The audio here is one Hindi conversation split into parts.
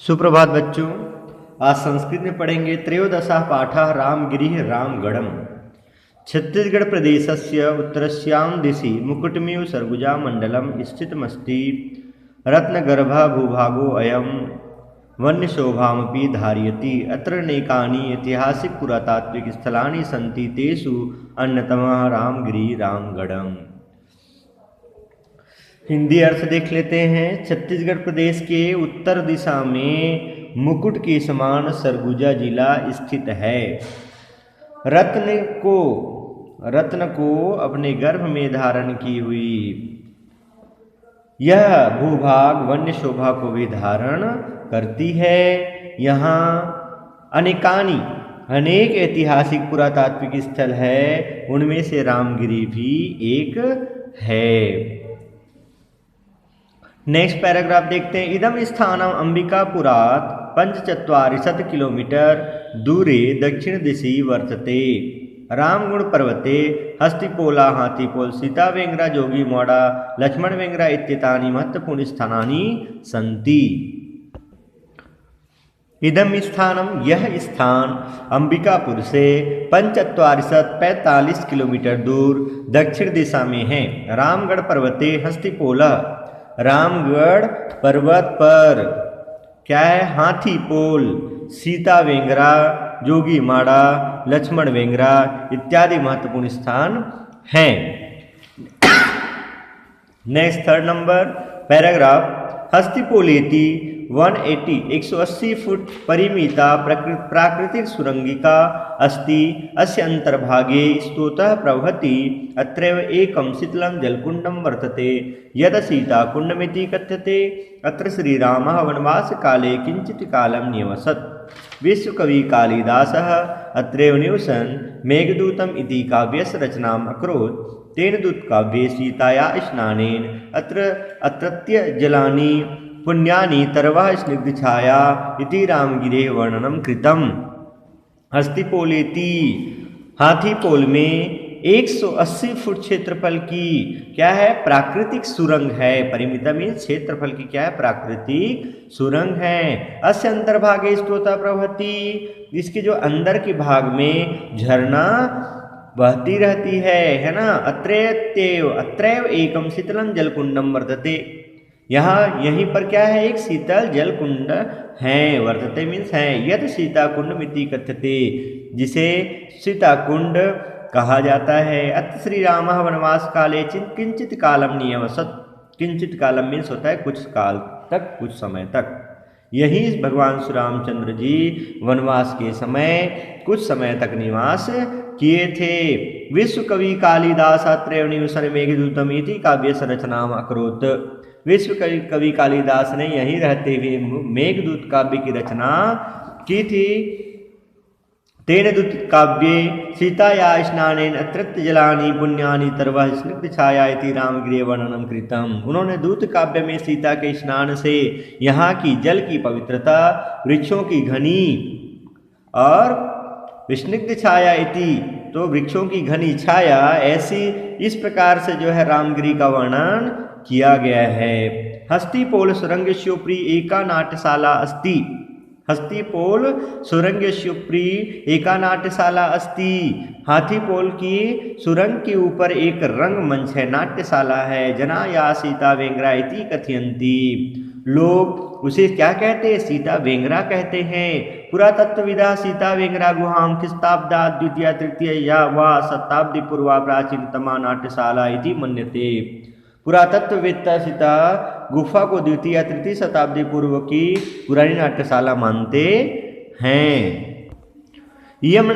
सुप्रभात बच्चों। आज संस्कृत में पढ़ेंगे त्रयोदशः पाठः रामगिरिः रामगढ़म्। छत्तीसगढ़ प्रदेशस्य उत्तरस्यां दिशि मुकुटमिव सरगुजा मण्डलं स्थितमस्ति। रत्नगर्भः भूभागो अयं वन्यशोभामपि धारयति। अत्र अनेकानि ऐतिहासिक पुरातात्विक स्थलानि सन्ति, तेषु अन्यतमः रामगिरिः रामगढ़म्। हिंदी अर्थ देख लेते हैं। छत्तीसगढ़ प्रदेश के उत्तर दिशा में मुकुट के समान सरगुजा जिला स्थित है। रत्न को अपने गर्भ में धारण की हुई यह भूभाग वन्य शोभा को भी धारण करती है। यहाँ अनेक ऐतिहासिक पुरातात्विक स्थल है, उनमें से रामगिरी भी एक है। नेक्स्ट पैराग्राफ देखते हैं। इदम स्थानम अंबिकापुरात् 45 किलोमीटर दूरे दक्षिण दिशि वर्तते। रामगुण पर्वते हस्तिपोला, हाथीपोल, सीतावेंगरा, जोगीमौड़ा, लक्ष्मणवेंगरा इत्येतानि महत्वपूर्ण स्थानानि सन्ति। इदम स्थानम यह स्थान अंबिकापुर से 45 किलोमीटर दूर दक्षिण दिशा में है। रामगढ़ पर्वते हस्तिपोला, रामगढ़ पर्वत पर क्या है? हाथीपोल, सीतावेंगरा, जोगीमाड़ा, लक्ष्मणवेंगरा इत्यादि महत्वपूर्ण स्थान हैं। Next third number paragraph. हस्तिपोलेति 180 फुट परिमिता प्राकृतिक सुरंगिका अस्ति। अस्य अंतर्भागे स्तोतः प्रवहति। अत्रैव एकं शीतलं जलकुण्डं वर्तते यत् सीताकुण्डमिति कथ्यते। अत्र श्रीरामः वनवासकाले किञ्चित् कालं निवसत्। विश्वकवि कालिदासः अत्रैव निवसन् मेघदूतम् इति काव्यस्य रचनाम् अकरोत्। तेन दूतकाव्ये सीतायाः स्नानेन अत्रत्य जलानि पुण्यानि तरवः स्निग्धछाया इति रामगिरेः वर्णनं कृतम्। हस्तिपोलेति हाथीपोल में 180 फुट क्षेत्रफल की क्या है? प्राकृतिक सुरंग है। परिमिता में क्षेत्रफल की क्या है? प्राकृतिक सुरंग है। अस्य अंतर्भागे स्तोता प्रवहति, इसके जो अंदर के भाग में झरना बहती रहती है ना। अत्रैव एकम शीतलम जलकुंडम वर्तते। यहीं पर क्या है? एक शीतल जल कुंड है। वर्तते मीन्स है। यद सीता कुंड मिति कथ्यते, जिसे सीता कुंड कहा जाता है। अत श्री राम वनवास काले किंचित कालम नियवसत। किंचित कालम मीन्स होता है कुछ काल तक, कुछ समय तक। यही भगवान श्री रामचंद्र जी वनवास के समय कुछ समय तक निवास किए थे। विश्व कवि कालिदास अत्रैव निवसन मेघदूतम इति काव्य संरचनाम अकरोत्। विश्व कवि कालिदास ने यहीं रहते हुए मेघदूत काव्य की रचना की थी। तेन दूत काव्ये सीताया स्नानेन अत्रत्य जलानि पुण्यानि तरवः स्निग्धछाया इति रामगिरेः वर्णनं कृतम्। उन्होंने दूत काव्य में सीता के स्नान से यहाँ की जल की पवित्रता, वृक्षों की घनी और स्निग्ध छाया इति, तो वृक्षों की घनी छाया, ऐसी इस प्रकार से जो है रामगिरी का वर्णन किया गया है। हस्तिपोल सुरंगस्योपरि एका नाट्यशाला अस्ति। हस्तिपोल सुरंगस्योपरि एका नाट्यशाला अस्ति। हाथीपोल की सुरंग के ऊपर एक रंगमंच है, नाट्यशाला है। जना या सीता वेंगरा इति कथयन्ति। लोग उसे क्या कहते हैं? सीता वेंगरा कहते हैं। पुरातत्वविदा सीता वेंगरा गुहां ख्रीस्ताब्दा द्वितीय तृतीय या वा शताब्दी पूर्वा प्राचीनतमा नाट्यशाला इति मन्यते। पुरातत्ववेत्ता सीता गुफा को द्वितीय तृतीय शताब्दी पूर्व की पुरानी नाट्यशाला मानते हैं। इयम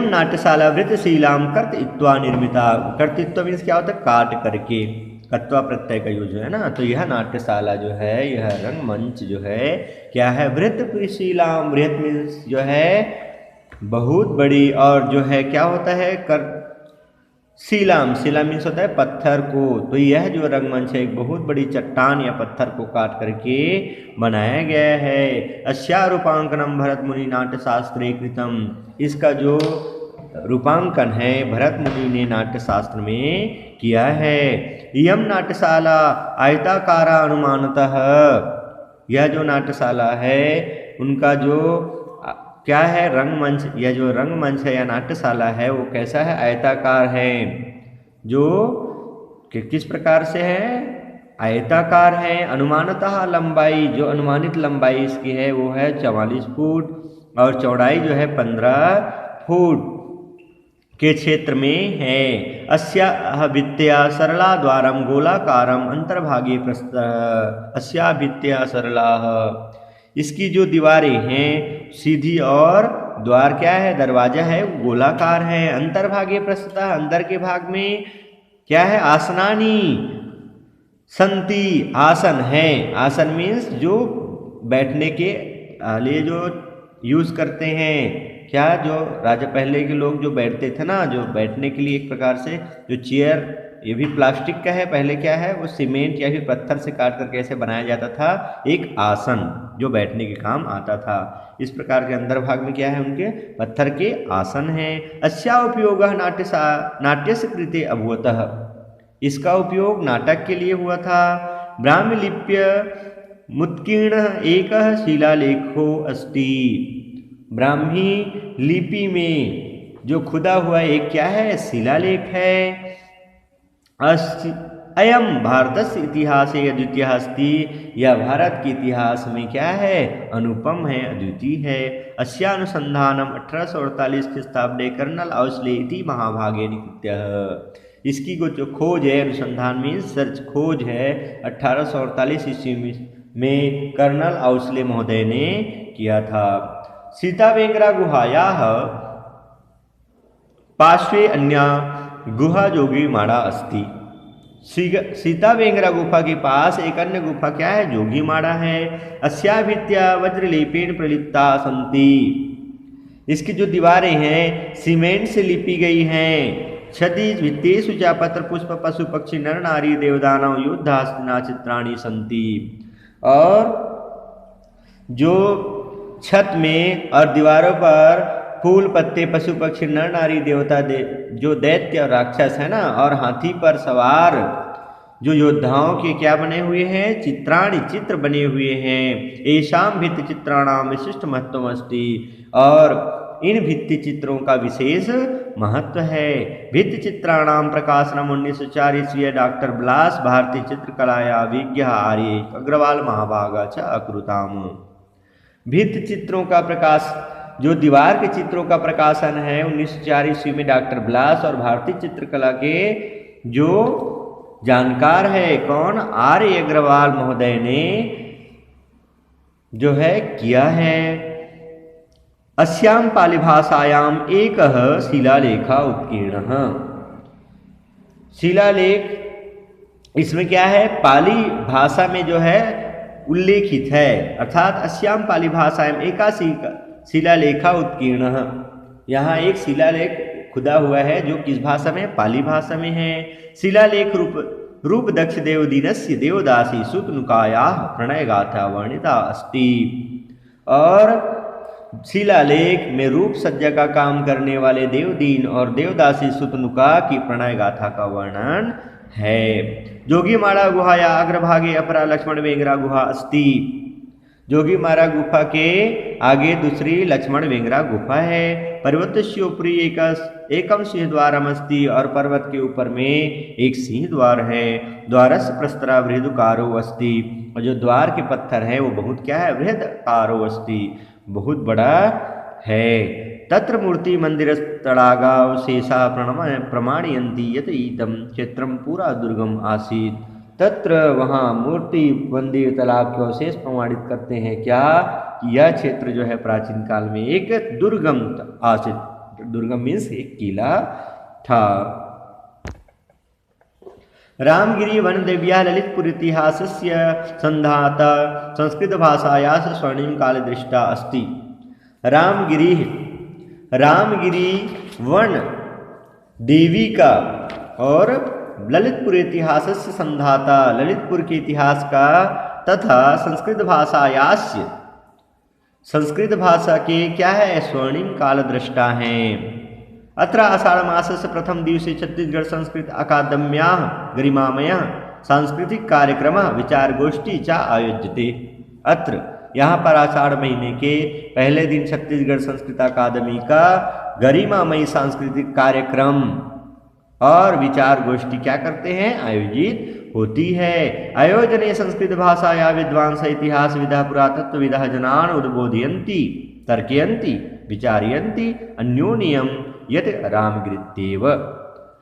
नाट्यशाला वृत्तशीलाम कर्तयित्वा निर्मिता। कर्तयित्वा मीन्स क्या होता है? काट करके, कत्वा प्रत्यय का यूज है ना। तो यह नाट्यशाला जो है, यह रंगमंच जो है क्या है? वृत्तशीलाम। वृत्त मीन्स जो है बहुत बड़ी, और जो है क्या होता है? शिला मीन्स होता है पत्थर को। तो यह जो रंगमंच है एक बहुत बड़ी चट्टान या पत्थर को काट करके बनाया गया है। अस्या रूपांकनम भरत मुनि नाट्य शास्त्रे कृतम। इसका जो रूपांकन है भरत मुनि ने नाट्य शास्त्र में किया है। इयम नाट्यशाला आयताकारा अनुमानतः यह जो नाट्यशाला है उनका जो क्या है रंगमंच, यह जो रंगमंच है या नाट्यशाला है वो कैसा है, आयताकार है। जो किस प्रकार से है, आयताकार है। अनुमानतः लंबाई, जो अनुमानित लंबाई इसकी है वो है 44 फुट और चौड़ाई जो है 15 फुट के क्षेत्र में है। अस्याः भित्त्या सरला द्वारम गोलाकारम अंतर्भागे प्रस्तः। अस्याः भित्त्या सरलाः, इसकी जो दीवारें हैं सीधी और द्वार क्या है, दरवाजा है गोलाकार है। अंतर्भागे प्रस्तः, अंदर के भाग में क्या है, आसनानी संति, आसन है। आसन मीन्स जो बैठने के लिए जो यूज करते हैं, क्या जो राजा पहले के लोग जो बैठते थे ना, जो बैठने के लिए एक प्रकार से जो चेयर, ये भी प्लास्टिक का है। पहले क्या है वो सीमेंट या फिर पत्थर से काट कर कैसे बनाया जाता था, एक आसन जो बैठने के काम आता था। इस प्रकार के अंदर भाग में क्या है उनके पत्थर के आसन है। अस्या उपयोग नाट्यस्य कृते अभूतः, इसका उपयोग नाटक के लिए हुआ था। ब्राह्मलिप्य मुत्कीर्ण एक शिलालेखो अस्ति, ब्राह्मी लिपि में जो खुदा हुआ एक क्या है, शिलालेख है। अयम भारतस्य इतिहासे अद्वितीयः अस्ति, यह भारत के इतिहास में क्या है, अनुपम है, अद्वितीय है। अस्यानुसंधानम 1848 ख्रीष्टाब्दे कर्नल औस्ले इति महाभागे निकृत्यः, इसकी जो खोज है, अनुसंधान में सर्च खोज है 1848 ईस्वी में कर्नल औस्ले महोदय ने किया था। सीतावेंगरा गुहायाः पार्श्वे अन्या गुहा जोगी माड़ा अस्ति, सीतावेंगरा गुफा के पास एक अन्य गुफा क्या है, जोगी माड़ा है। अस्या भित्त्या वज्रलेपेन प्रलिप्ता सन्ति, इसकी जो दीवारें हैं सीमेंट से लिपी गई हैं। छदि भित्तेषु च पत्र पुष्प पशु पक्षी नर नारी देवदानव युद्धास्तिना चित्राणि सन्ति, और जो छत में और दीवारों पर फूल पत्ते पशु पक्षी नर नारी देवता जो दैत्य और राक्षस है ना, और हाथी पर सवार जो योद्धाओं के क्या बने हुए हैं, चित्राणि चित्र बने हुए हैं। एषाम भित्ति चित्राणाम विशिष्ट महत्व अस्ति, और इन भित्ति चित्रों का विशेष महत्व है। भित्ति चित्राणाम प्रकाशनम 1904 ईस्वी डॉक्टर ब्लास भारतीय चित्रकलाया विज्ञ आर्य अग्रवाल महाभागा च अकृताम। भित्ति चित्रों का प्रकाश, जो दीवार के चित्रों का प्रकाशन है 1904 ईस्वी में डॉक्टर ब्लास और भारतीय चित्रकला के जो जानकार है कौन, आर्य अग्रवाल महोदय ने जो है किया है। अस्याम पाली भाषायाम एक शिलालेखा उत्कीर्णः, शिलालेख इसमें क्या है, पाली भाषा में जो है उल्लेखित है, अर्थात अस्याम पाली भाषायाम एका शिलालेखा उत्कीर्णः, यहाँ एक शिलालेख खुदा हुआ है जो किस भाषा में, पाली भाषा में है। शिलालेख रूप दक्ष देवदीनस्य देवदासी सुतनुकायाः प्रणय गाथा वर्णिता अस्ति, और शिलालेख में रूप सज्जा का काम करने वाले देवदीन और देवदासी सुतनुका की प्रणय गाथा का वर्णन है। जोगी माड़ा गुहाया अग्रभागे अपरा लक्ष्मण वेंगरा गुहा अस्ति, जोगी माड़ा गुफा के आगे दूसरी लक्ष्मण वेंगरा गुफा है। पर्वतस्योपरि एकम सिंह द्वारम अस्ति, और पर्वत के ऊपर में एक सिंह द्वार है। द्वारस्य प्रस्तरा बृहदकारो अस्ति, और जो द्वार के पत्थर है वो बहुत क्या है, बृहदकारो अस्ति, बहुत बड़ा है। तत्र मूर्ति मंदिर तड़ागावशेषा प्रमाणयन्ति यत इदं क्षेत्रम पूरा दुर्गम आसीत्, तत्र वहाँ मूर्ति मंदिर तालाब के अवशेष प्रमाणित करते हैं क्या, कि यह क्षेत्र जो है प्राचीन काल में एक दुर्गम आसीत्, दुर्गम मीन्स एक किला था। रामगिरी वन देव्या ललितपुर इतिहासस्य संधाता संस्कृत भाषायाः स्वर्णिम काल दृष्टा अस्ति। रामगिरी वन देवी का और ललितपुर इतिहास से संधाता, ललितपुर के इतिहास का, तथा संस्कृत भाषा के क्या है, स्वर्णिम काल दृष्टा हैं। अत्र आषाढ़ मासस्य प्रथम दिवसे छत्तीसगढ़ संस्कृत अकादम्याः गरिमामयः सांस्कृतिक कार्यक्रमः विचार गोष्ठी च आयोज्यते। अत्र यहाँ पर आषाढ़ महीने के पहले दिन छत्तीसगढ़ संस्कृत अकादमी का गरिमामयी सांस्कृतिक कार्यक्रम और विचार गोष्ठी क्या करते हैं, आयोजित होती है। आयोजने संस्कृत भाषाया विद्वांस इतिहास विदा पुरातत्व विदा जनान उद्बोधयन्ति तर्कयन्ति विचारयन्ति अन्योन्यम यत् रामगीत्येव।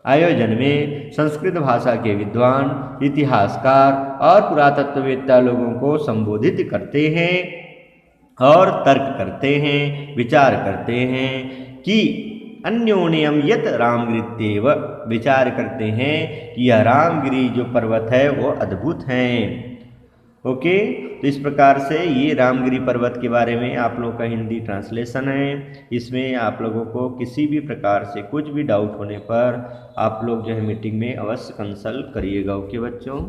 आयोजन में संस्कृत भाषा के विद्वान, इतिहासकार और पुरातत्ववेत्ता लोगों को संबोधित करते हैं और तर्क करते हैं, विचार करते हैं कि अन्योन्यम यत रामगिरीत्येव, विचार करते हैं कि यह रामगिरी जो पर्वत है वो अद्भुत हैं। ओके, तो इस प्रकार से ये रामगिरी पर्वत के बारे में आप लोगों का हिंदी ट्रांसलेशन है। इसमें आप लोगों को किसी भी प्रकार से कुछ भी डाउट होने पर आप लोग जो है मीटिंग में अवश्य कंसल्ट करिएगा। ओके बच्चों।